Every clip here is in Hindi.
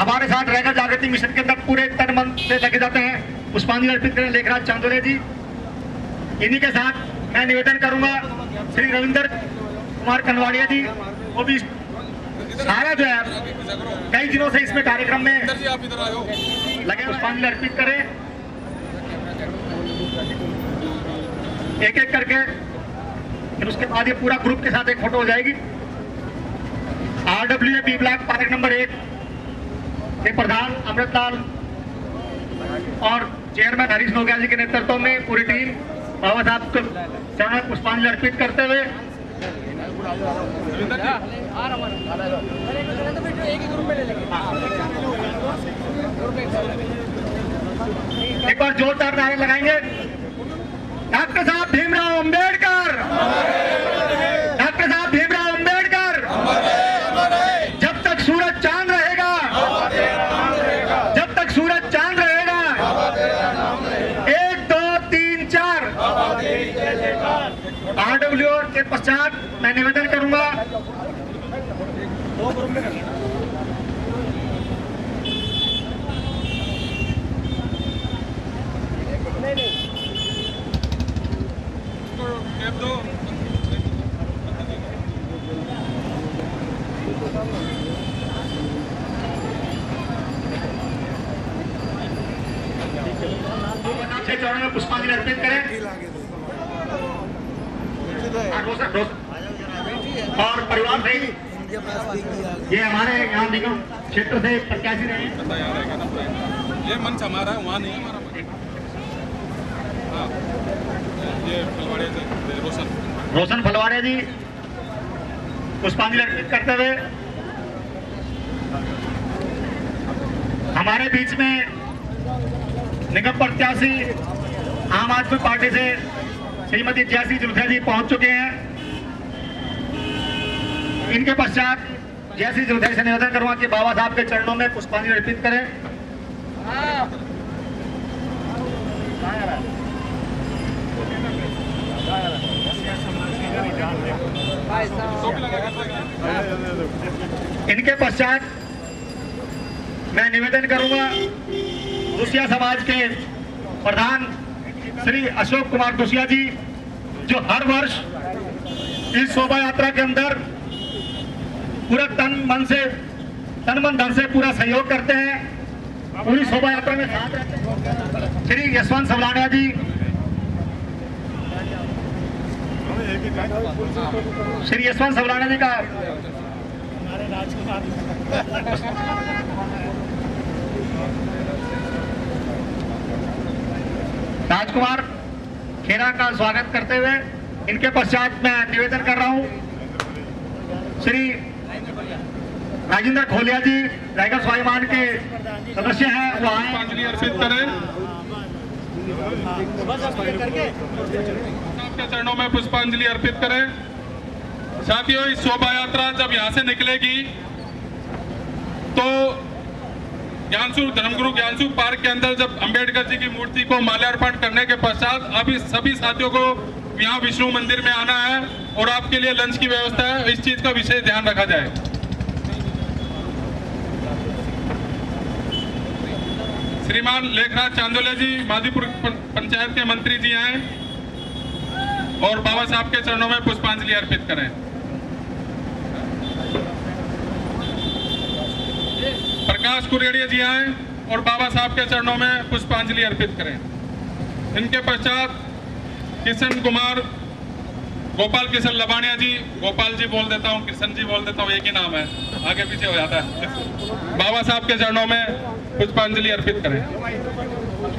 हमारे साथ रैगर जागृति मिशन के अंदर पूरे तन मन से लगे जाते हैं। पुष्पांजलि अर्पित करें लेखराज चांदोले जी। इन्हीं के साथ मैं निवेदन करूंगा श्री रविंद्र कुमार कनवाड़िया जी, वो भी सारा जो है कई दिनों से इसमें कार्यक्रम में लगे, पुष्पांजलि अर्पित करें एक एक करके। फिर उसके बाद ये पूरा ग्रुप के साथ एक फोटो हो जाएगी। RWA B block park number 1 के प्रधान अमृतलाल और चेयरमैन हरीश नोकिया जी के नेतृत्व में पूरी टीम बाबा साहब को चरणों में पुष्पांजलि अर्पित करते हुए एक बार जोरदार नारे लगाएंगे। डॉक्टर साहब भीमराव अंबेडकर, डॉक्टर साहब भीमराव अंबेडकर, जब तक सूरज चांद रहेगा, जब तक सूरज चांद रहेगा, 1 2 3 4 RWA के पश्चात मैं निवेदन करूंगा चरणों में पुष्पांजलि अर्पित करें। और परिवार से ये हमारे यहाँ निगम क्षेत्र से प्रत्याशी रहे हैं। ये मंच हमारा है, वहाँ नहीं है हमारा। हाँ, ये फलवाड़िया जी, रोशन फलवाड़िया जी पुष्पांजलि अर्पित करते हुए हमारे बीच में निगम प्रत्याशी आम आदमी पार्टी से श्रीमती जयश्री जुल्फिया जी पहुंच चुके हैं। इनके पश्चात जयश्री जुल्फिया से निवेदन करूंगा कि बाबा साहब के चरणों में पुष्पांजलि अर्पित करें। इनके पश्चात मैं निवेदन करूंगा दुसिया समाज के प्रधान श्री अशोक कुमार दुसिया जी, जो हर वर्ष इस शोभा यात्रा के अंदर पूरा तन मन धन से पूरा सहयोग करते हैं। पूरी शोभा यात्रा में साथ रहते हैं। श्री यशवंत सवलानिया जी, श्री यशवंत सवलानिया जी का राजकुमार खेरा का स्वागत करते हुए इनके पश्चात मैं निवेदन कर रहा हूं श्री राजेंद्र खोलिया जी, रायगढ़ स्वाभिमान के सदस्य हैं, वो आए। पुष्पांजलि अर्पित करें। आपके चरणों में पुष्पांजलि अर्पित करें। साथियों, इस शोभा यात्रा जब यहाँ से निकलेगी तो धर्मगुरु ज्ञानसू पार्क के अंदर जब अंबेडकर जी की मूर्ति को माल्यार्पण करने के पश्चात अभी सभी साथियों को यहाँ विष्णु मंदिर में आना है और आपके लिए लंच की व्यवस्था है। इस चीज का विशेष ध्यान रखा जाए। श्रीमान लेखराज चांदोले जी माधीपुर पंचायत के मंत्री जी आए और बाबा साहब के चरणों में पुष्पांजलि अर्पित करें। प्रकाश कुरेड़िया जी आए और बाबा साहब के चरणों में पुष्पांजलि अर्पित करें। इनके पश्चात किशन कुमार गोपाल किशन लबानिया जी, गोपाल जी बोल देता हूँ, किशन जी बोल देता हूँ, एक ही नाम है, आगे पीछे हो जाता है। बाबा साहब के चरणों में पुष्पांजलि अर्पित करें।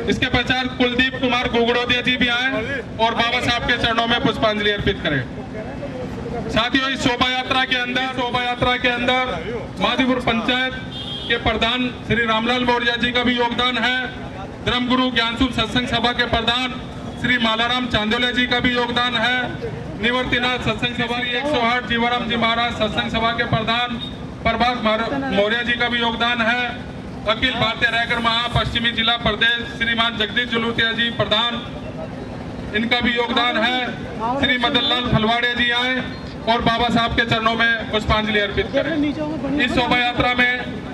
इसके पश्चात कुलदीप कुमार गुगड़ोदिया जी भी आए और बाबा साहब के चरणों में पुष्पांजलि अर्पित करें। साथियों, इस शोभा यात्रा के अंदर माधीपुर पंचायत के प्रधान श्री रामलाल मौर्य जी का भी योगदान है। धर्मगुरु ज्ञानसू सत्संग सभा के प्रधान श्री मालाराम चांदोले जी का भी योगदान है। निवर्तिनाथ सत्संग सभा 108 जीवाराम जी महाराज सत्संग सभा के प्रधान प्रभात मौर्य जी का भी योगदान है। अखिल भारतीय रैगर महा पश्चिमी जिला प्रदेश श्रीमान जगदीश जुलूतिया जी प्रधान, इनका भी योगदान है। श्री मदन लाल फलवाड़िया जी आए और बाबा साहब के चरणों में पुष्पांजलि अर्पित करें। इस शोभा यात्रा में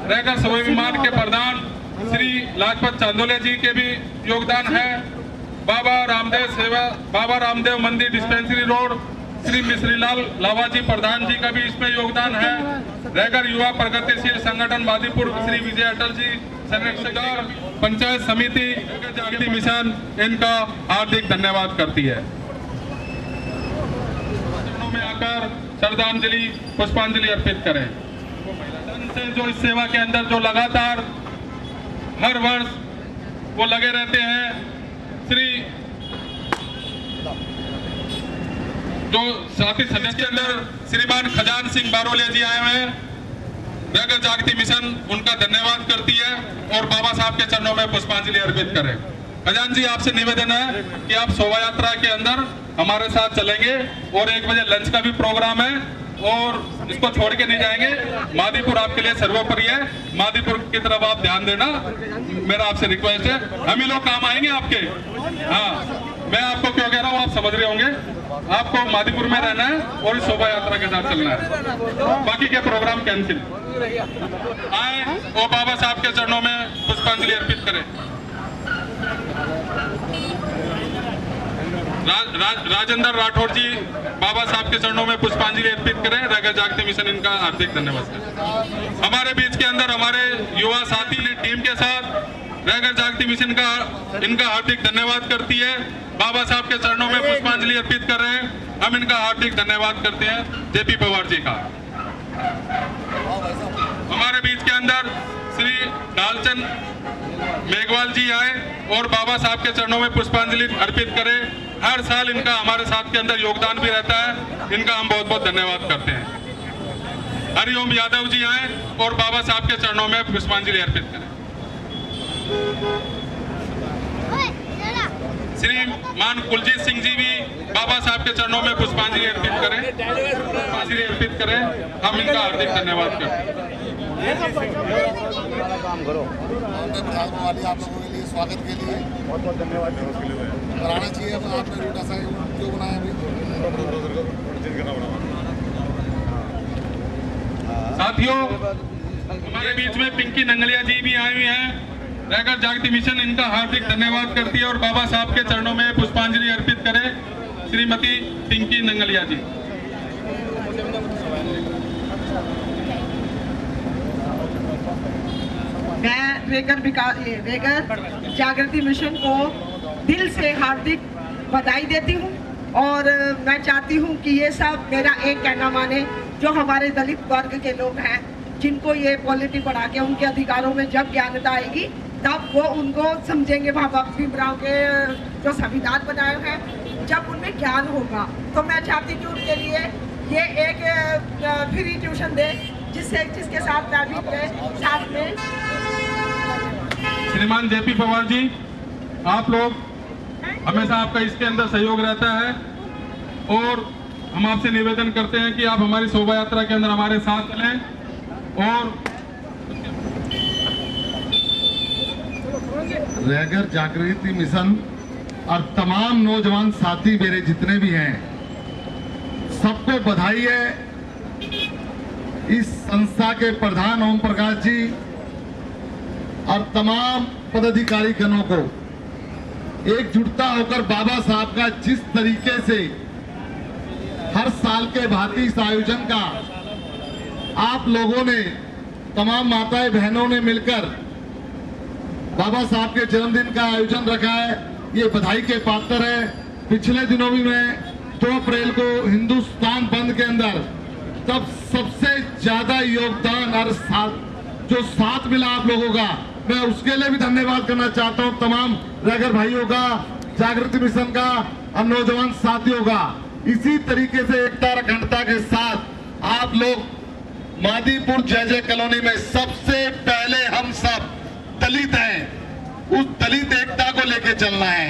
रैगर स्वाभिमान के प्रधान श्री लाजपत चांदोले जी के भी योगदान है। बाबा रामदेव मंदिर डिस्पेंसरी रोड श्री मिश्रीलाल लावाजी प्रधान जी का भी इसमें योगदान है। रैगर युवा प्रगतिशील संगठन मादीपुर श्री विजय अटल जी, संरक्षक पंचायत समिति जागृति मिशन इनका हार्दिक धन्यवाद करती है। में आकर श्रद्धांजलि पुष्पांजलि अर्पित करें। से जो इस सेवा के अंदर जो लगातार हर वर्ष वो लगे रहते हैं, जो साथी सदस्य के अंदर श्रीमान खजान सिंह बारोलिया जी आए हुए हैं, रैगर जागृति मिशन उनका धन्यवाद करती है और बाबा साहब के चरणों में पुष्पांजलि अर्पित करें। खजान जी, आपसे निवेदन है कि आप शोभा यात्रा के अंदर हमारे साथ चलेंगे और 1 बजे लंच का भी प्रोग्राम है और इसको छोड़ के नहीं जाएंगे। मादीपुर आपके लिए सर्वोपरि है, मादीपुर की तरफ आप ध्यान देना, मेरा आपसे रिक्वेस्ट है। हम ही लोग काम आएंगे आपके। हाँ, मैं आपको क्यों कह रहा हूँ आप समझ रहे होंगे। आपको मादीपुर में रहना है और इस शोभा यात्रा के साथ चलना है, बाकी के प्रोग्राम कैंसिल। आए और बाबा साहब के चरणों में पुष्पांजलि अर्पित करें। राजेंद्र राठौर जी बाबा साहब के चरणों में पुष्पांजलि अर्पित करें। रैगर जागृति मिशन इनका हार्दिक धन्यवाद है। हमारे बीच के अंदर हमारे युवा साथी टीम के साथ रैगर जागृति मिशन का इनका हार्दिक धन्यवाद करती है। बाबा साहब के चरणों में पुष्पांजलि अर्पित कर रहे हैं। हम इनका हार्दिक धन्यवाद करते हैं जेपी पवार जी का। हमारे बीच के अंदर श्री लालचंद मेघवाल जी आए और बाबा साहब के चरणों में पुष्पांजलि अर्पित करें। हर साल इनका हमारे साथ के अंदर योगदान भी रहता है, इनका हम बहुत बहुत धन्यवाद करते हैं। हरिओम यादव जी आए और बाबा साहब के चरणों में पुष्पांजलि अर्पित करें। श्री मान कुलजीत सिंह जी भी बाबा साहब के चरणों में पुष्पांजलि अर्पित करें। पुष्पांजलि अर्पित करें, हम इनका हार्दिक धन्यवाद करते हैं। काम करो आप लोगों के लिए स्वागत के लिए बहुत बहुत धन्यवाद कराना चाहिए। आपने रोटा सा क्यों बनाया अभी? साथियों, हमारे बीच में पिंकी नंगलिया जी भी आए हुए हैं। रैगर जागृति मिशन इनका हार्दिक धन्यवाद करती है और बाबा साहब के चरणों में पुष्पांजलि अर्पित करें। श्रीमती पिंकी नंगलिया जी। मैं रैगर जागृति मिशन को दिल से हार्दिक बधाई देती हूँ और मैं चाहती हूँ कि ये सब मेरा एक कहना माने। जो हमारे दलित वर्ग के लोग हैं, जिनको ये पॉलिटी पढ़ा के उनके अधिकारों में जब ज्ञानता आएगी तब वो उनको समझेंगे। बाबा भीमराव के जो संविधान बनाए हैं, जब उनमें ज्ञान होगा तो मैं चाहती हूँ कि उनके लिए ये एक फ्री ट्यूशन दे, जिसके साथ मैं भी साथ में। श्रीमान जेपी पवार जी, आप लोग हमेशा आपका इसके अंदर सहयोग रहता है और हम आपसे निवेदन करते हैं कि आप हमारी शोभा यात्रा के अंदर हमारे साथ चलें। और रैगर जागृति मिशन और तमाम नौजवान साथी मेरे जितने भी हैं, सबको बधाई है। इस संस्था के प्रधान ओम प्रकाश जी और तमाम पदाधिकारी गणों को एकजुटता होकर बाबा साहब का जिस तरीके से हर साल के भांति इस आयोजन का आप लोगों ने, तमाम माताएं बहनों ने मिलकर बाबा साहब के जन्मदिन का आयोजन रखा है, ये बधाई के पात्र है। पिछले दिनों भी मैं 2 अप्रैल को हिंदुस्तान बंद के अंदर तब सबसे ज्यादा योगदान और जो साथ मिला आप लोगों का, मैं उसके लिए भी धन्यवाद करना चाहता हूं। तमाम रैगर भाइयों का, जागृति मिशन का और नौजवान साथियों का। इसी तरीके से एकता और अखंडता के साथ आप लोग मादीपुर जय कॉलोनी में सबसे पहले हम सब दलित हैं, उस दलित एकता को लेके चलना है,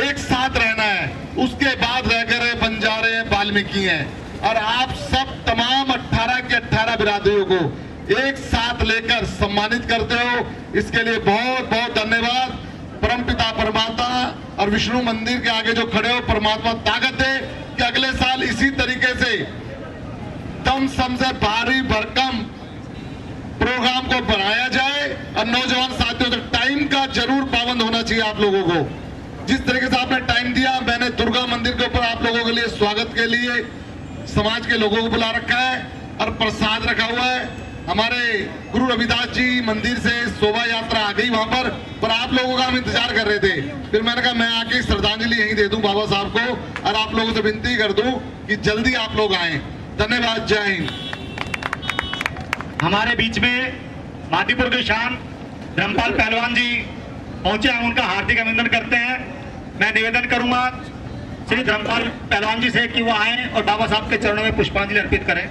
एक साथ रहना है। उसके बाद रैगर है, बंजारे हैं, वाल्मीकि हैं, और आप सब तमाम 18 के 18 बिरादरियों को एक साथ लेकर सम्मानित करते हो, इसके लिए बहुत बहुत धन्यवाद। परमपिता परमात्मा और विष्णु मंदिर के आगे जो खड़े हो, परमात्मा ताकत दे कि अगले साल इसी तरीके से दम सम से भारी भरकम प्रोग्राम को बढ़ाया जाए और नौजवान साथियों तक टाइम का जरूर पाबंद होना चाहिए आप लोगों को। जिस तरीके से आपने टाइम दिया, मैंने दुर्गा मंदिर के ऊपर आप लोगों के लिए स्वागत के लिए समाज के लोगों को बुला रखा है और प्रसाद रखा हुआ है। हमारे गुरु रविदास जी मंदिर से शोभा यात्रा आ गई वहां पर आप लोगों का हम इंतजार कर रहे थे। फिर मैंने कहा मैं आके श्रद्धांजलि यहीं दे दूं बाबा साहब को और आप लोगों से विनती कर दूं कि जल्दी आप लोग आए। धन्यवाद, जय हिंद। हमारे बीच में मादीपुर के शान धर्मपाल पहलवान जी पहुंचे, हम उनका हार्दिक अभिनंदन करते हैं। मैं निवेदन करूंगा श्री धर्मपाल पहलवान जी से कि वो आए और बाबा साहब के चरणों में पुष्पांजलि अर्पित करें।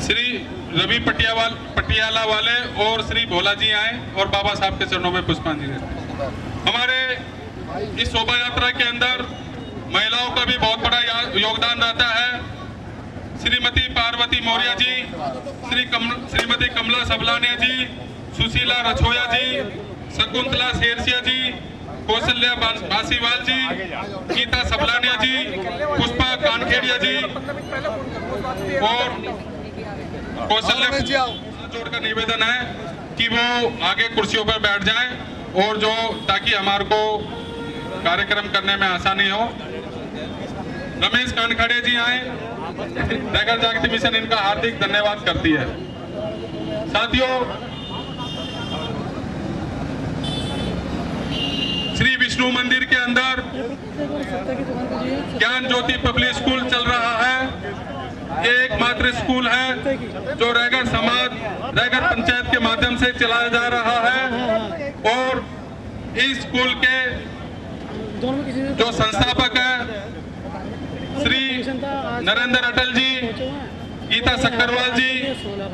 श्री रवि पटियाला वाले और श्री भोला जी आए और बाबा साहब के चरणों में पुष्पांजलि। हमारे इस शोभा यात्रा के अंदर महिलाओं का भी बहुत बड़ा योगदान रहता है। श्रीमती पार्वती मौर्य जी, श्रीमती कमला सबलानिया जी, सुशीला रछोया जी, शकुंतला शेरसिया जी, कौशल्या बासीवाल जी, गीता सबलानिया जी, पुष्पा कानखेड़िया जी और कौशल्या जोड़कर निवेदन है कि वो आगे कुर्सियों पर बैठ जाएं और जो ताकि हमारे को कार्यक्रम करने में आसानी हो। रमेश कानखेड़िया जी आए, नगर जागृति मिशन इनका हार्दिक धन्यवाद करती है। साथियों, श्री विष्णु मंदिर के अंदर ज्ञान ज्योति पब्लिक स्कूल चल रहा है। ये एकमात्र स्कूल है जो रायगढ़ समाज, रायगढ़ पंचायत के माध्यम से चलाया जा रहा है और इस स्कूल के जो संस्थापक है श्री नरेंद्र अटल जी, गीता सक्करवाल जी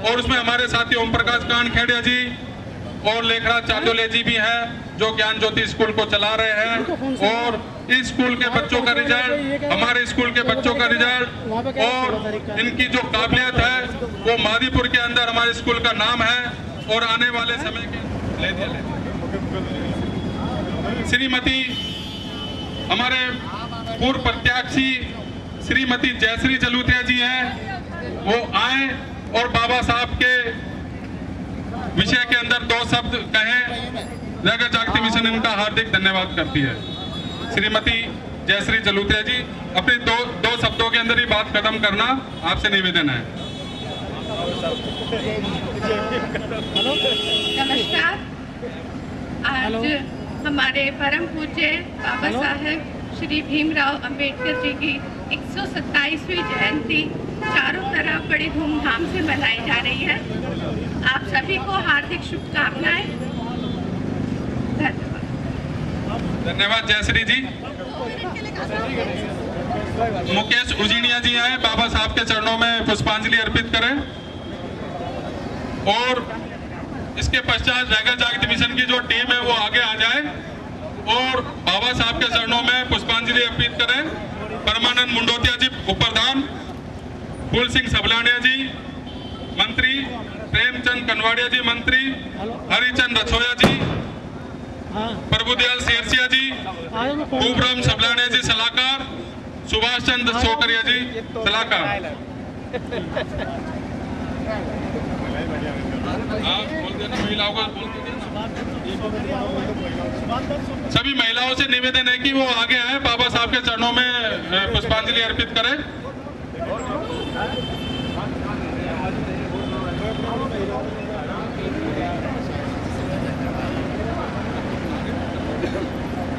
और उसमें हमारे साथी ओम प्रकाश कानखेड़िया जी और लेखराज चांदोले जी भी हैं जो ज्ञान ज्योति स्कूल को चला रहे हैं। और इस स्कूल के बच्चों का रिजल्ट, हमारे स्कूल के बच्चों का रिजल्ट और इनकी जो काबिलियत है वो मादीपुर के अंदर हमारे स्कूल का नाम है और आने वाले समय के श्रीमती हमारे पूर्व प्रत्याशी श्रीमती जयश्री जलूतिया जी हैं, वो आए और बाबा साहब के विषय के अंदर 2 शब्द कहें। रायगढ़ जागृति मिशन इनका हार्दिक धन्यवाद करती है। श्रीमती जयश्री जलूतिया जी, अपने दो शब्दों के अंदर ही बात खत्म करना आपसे निवेदन है। नमस्कार। आज हमारे परम पूज्य बाबा साहेब श्री भीमराव अंबेडकर जी की 127वीं जयंती चारों तरफ बड़ी धूमधाम से मनाई जा रही है। आप सभी को हार्दिक शुभकामनाएं। धन्यवाद जयश्री जी। मुकेश उजीनिया जी आए, बाबा साहब के चरणों में पुष्पांजलि अर्पित करें और इसके पश्चात रायगढ़ जागृति मिशन की जो टीम है वो आगे आ जाए और बाबा साहब के चरणों में पुष्पांजलि अर्पित करें। परमानंद मुंडोतिया जी उपप्रधान, फूल सिंह सबलानिया जी मंत्री, प्रेमचंद कनवाड़िया जी मंत्री, हरिचंद रछोया जी, प्रभुदयाल शेरसिया जी, खूबराम सबलानिया जी सलाहकार, सुभाष चंद्र सोकरिया जी सलाहकार। महिलाओं को सभी महिलाओं से निवेदन है कि वो आगे आए, बाबा साहब के चरणों में पुष्पांजलि अर्पित करें।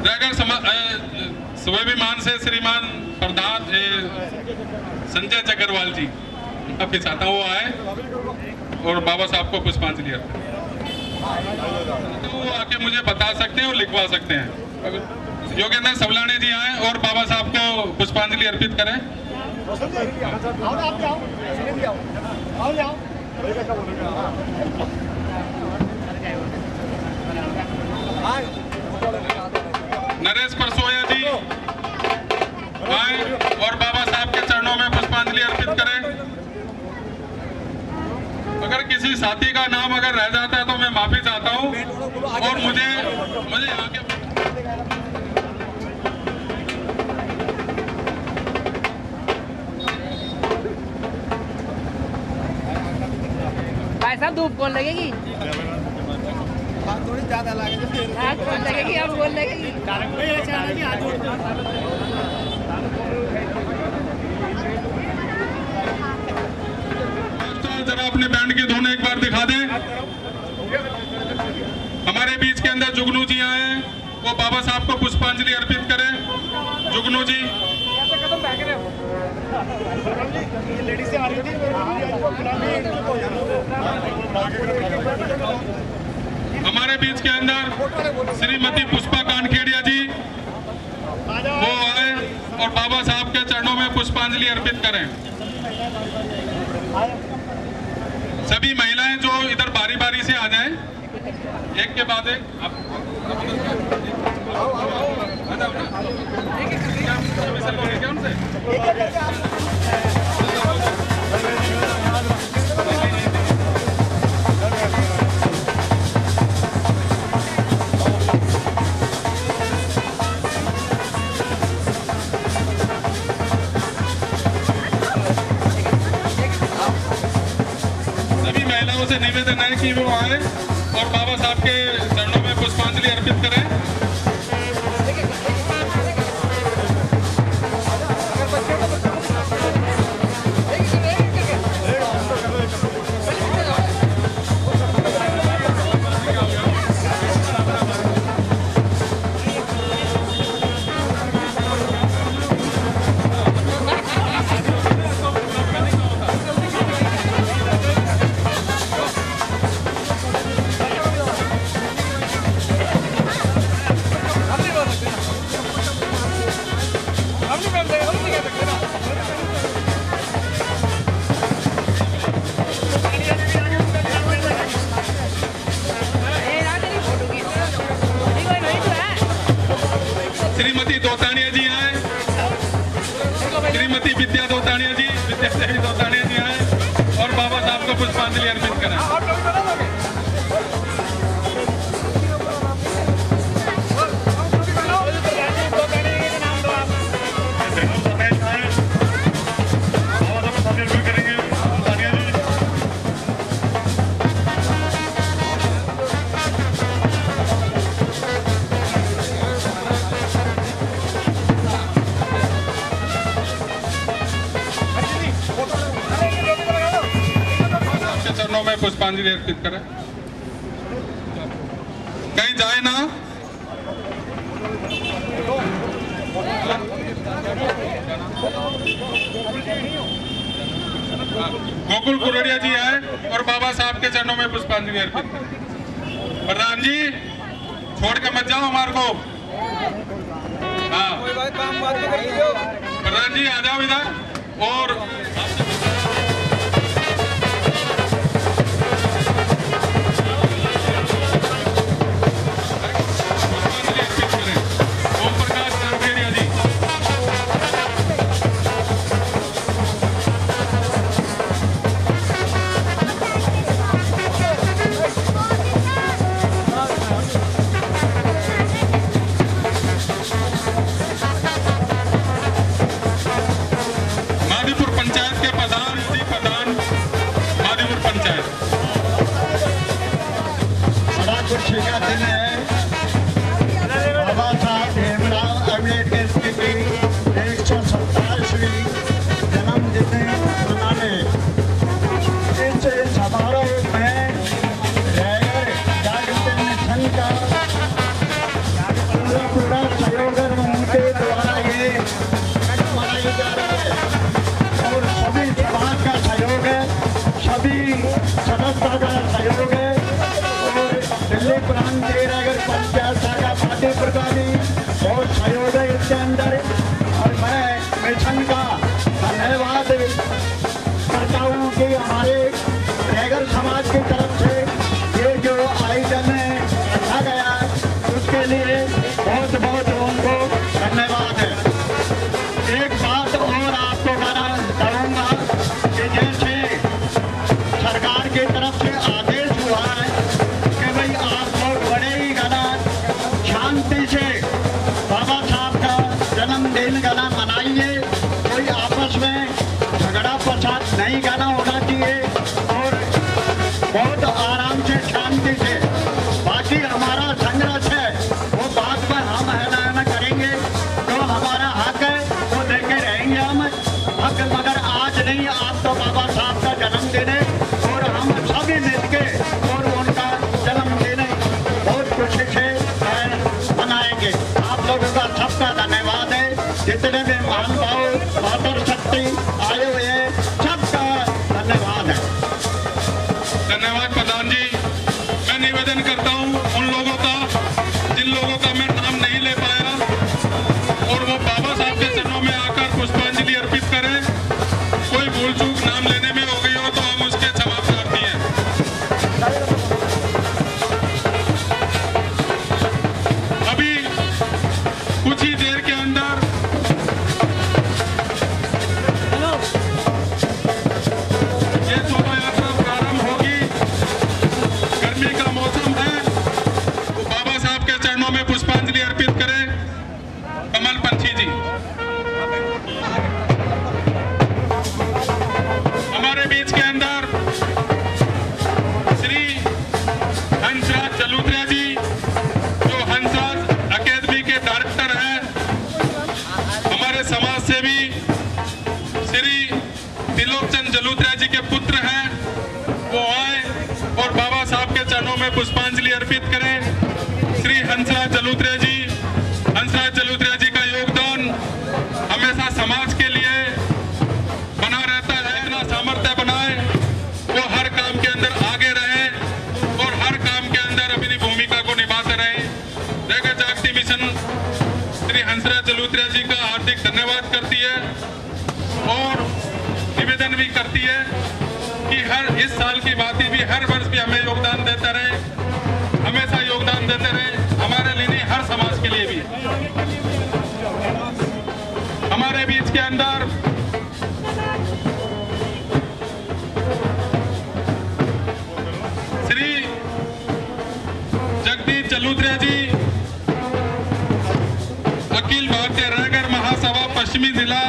रायगढ़ स्वाभिमान से श्रीमान प्रधान संजय चक्रवाल जी आपके साथ वो आए और बाबा साहब को पुष्पांजलि अर्पित, तो वो आके मुझे बता सकते हैं और लिखवा सकते हैं। योगेंद्र सबलाने जी आए और बाबा साहब को पुष्पांजलि अर्पित करें। नरेश परसोया जी आए और बाबा साहब के चरणों में पुष्पांजलि अर्पित करें। अगर किसी साथी का नाम अगर रह जाता है तो मैं माफी चाहता हूं और मुझे आगे भाई साहब धूप कौन लगेगी? थोड़ी ज्यादा लगेगी, अब कौन लगेगी? जरा अपने बैंड की धुन एक बार दिखा दें। हमारे बीच के अंदर जुगनू जी आए हैं, वो बाबा साहब को पुष्पांजलि अर्पित करें। जुगनू जी हमारे बीच के अंदर श्रीमती पुष्पा कानखेड़िया जी वो आए और बाबा साहब के चरणों में पुष्पांजलि अर्पित करें। सभी महिलाएं जो इधर बारी बारी से आ जाएं, एक के बाद एक। सभी महिलाओं से निवेदन है कि वो आए और बाबा साहब के चरणों में पुष्पांजलि अर्पित करें। श्रीमती दोतानिया जी आए, श्रीमती विद्या दोतानिया जी, विद्या देवी दोतानिया जी आए और बाबा साहब को पुष्पांजलि अर्पित करें। चरणों में पुष्पांजलि अर्पित करें। कहीं जाए ना। गोकुल कुरड़िया जी आए और बाबा साहब के चरणों में पुष्पांजलि अर्पित करें। प्रधान जी छोड़ के मत जाओ हमारे को। हाँ प्रधान जी आ जाओ इधर और नहीं गाना होना चाहिए और बहुत आराम से शांति से। बाकी हमारा संघर्ष है वो बात पर हम ऐलान करेंगे, जो हमारा हक है वो देके रहेंगे हम हक। मगर आज नहीं, आज तो बाबा साहब का जन्मदिन है और हम सभी मिलके और उनका जन्मदिन बहुत खुशी से मनाएंगे। आप लोगों का सबका धन्यवाद है, जितने भी महानुभाव मातर शक्ति आए हुए हैं सबका धन्यवाद है। धन्यवाद प्रधान जी। मैं निवेदन करता हूं उन लोगों का जिन लोगों का मैं नाम नहीं ले पाया और वो बाबा साहब के चरणों में आकर पुष्पांजलि अर्पित करें। कोई भूल चूक नाम लेने में हो गई हो तो हम उसके क्षमा प्रार्थी हैं। अभी कुछ ही देर के अंदर ये शोभा यात्रा प्रारंभ होगी। गर्मी का मौसम है, तो बाबा साहब के चरणों में पुष्पांजलि अर्पित करें। कमल पंछी जी हमारे बीच के अंदर श्री हंसराज जलूत्रा जी, जो हंसराज अकेडमी के डायरेक्टर हैं। हमारे समाज सेवी श्री त्रिलोकचंद जलूत्रा जी के पुत्र हैं, वो आए और बाबा साहब के चरणों में पुष्पांजलि अर्पित करें। श्री हंसराज जलूत्रा जी का योगदान हमेशा समाज के लिए बना रहता है। अपना सामर्थ्य बनाए, वो हर काम के अंदर आगे रहे और हर काम के अंदर अपनी भूमिका को निभाते रहे। जगत जागृति मिशन श्री हंसराज जलूत्रा जी का हार्दिक धन्यवाद करती है और निवेदन भी करती है कि हर इस साल की भांति भी हर वर्ष भी हमें योगदान देते रहे, हमेशा योगदान देते रहे। हमारे लिए नहीं, हर समाज के लिए भी। हमारे बीच के अंदर श्री जगदीश जलूत्रा जी अखिल भारतीय रैगर महासभा पश्चिमी जिला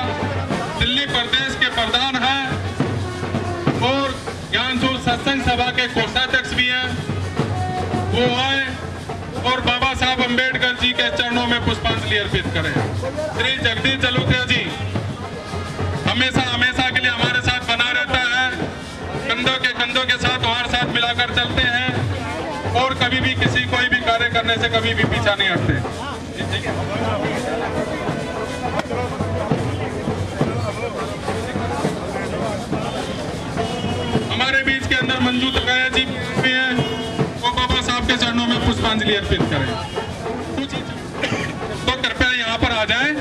दिल्ली प्रदेश के प्रधान हैं और ज्ञानसूर सत्संग सभा के कोषाध्यक्ष भी हैं। वो आए और बाबा साहब अंबेडकर जी के चरणों में पुष्पांजलि अर्पित करें। श्री जगदीश जलूत्रा जी हमेशा हमेशा के लिए हमारे साथ बना रहता है, कंधों के साथ हमारे साथ मिलाकर चलते हैं और कभी भी किसी कोई भी कार्य करने से कभी भी पीछा नहीं हटते। हमारे बीच के अंदर मंजू तकाया जी भी हैं, वो बाबा साहब के चरणों में पुष्पांजलि अर्पित करें। तो कृपया यहाँ पर आ जाएं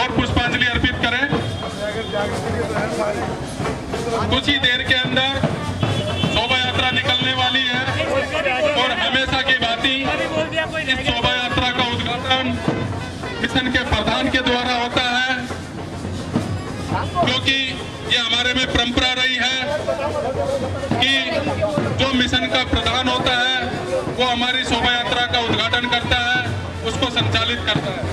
और पुष्पांजलि अर्पित करें। कुछ ही देर के अंदर शोभा यात्रा निकलने वाली है और हमेशा की भांति इस शोभा यात्रा का उद्घाटन मिशन के प्रधान के द्वारा होता है, क्योंकि ये हमारे में परंपरा रही है कि जो मिशन का प्रधान होता है वो हमारी शोभा यात्रा का उद्घाटन करता है, उसको संचालित करता है।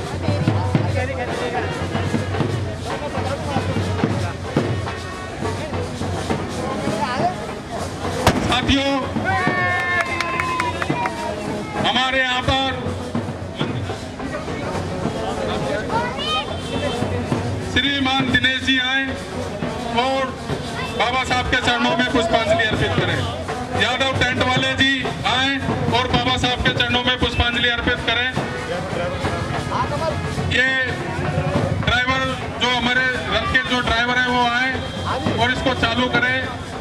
साथियों, हमारे यहाँ पर श्रीमान दिनेश जी आए और बाबा साहब के चरणों में पुष्पांजलि अर्पित करें। यादव टेंट वाले जी आए और बाबा साहब के चरणों में पुष्पांजलि अर्पित करें। ये ड्राइवर जो हमारे रथ के जो ड्राइवर है वो आए और इसको चालू करें।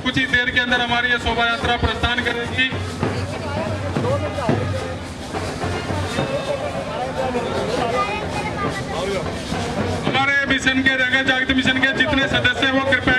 कुछ ही देर के अंदर हमारी ये शोभा यात्रा प्रस्थान करेगी। हमारे मिशन के जगत जागृति मिशन के जितने सदस्य हैं वो कृपया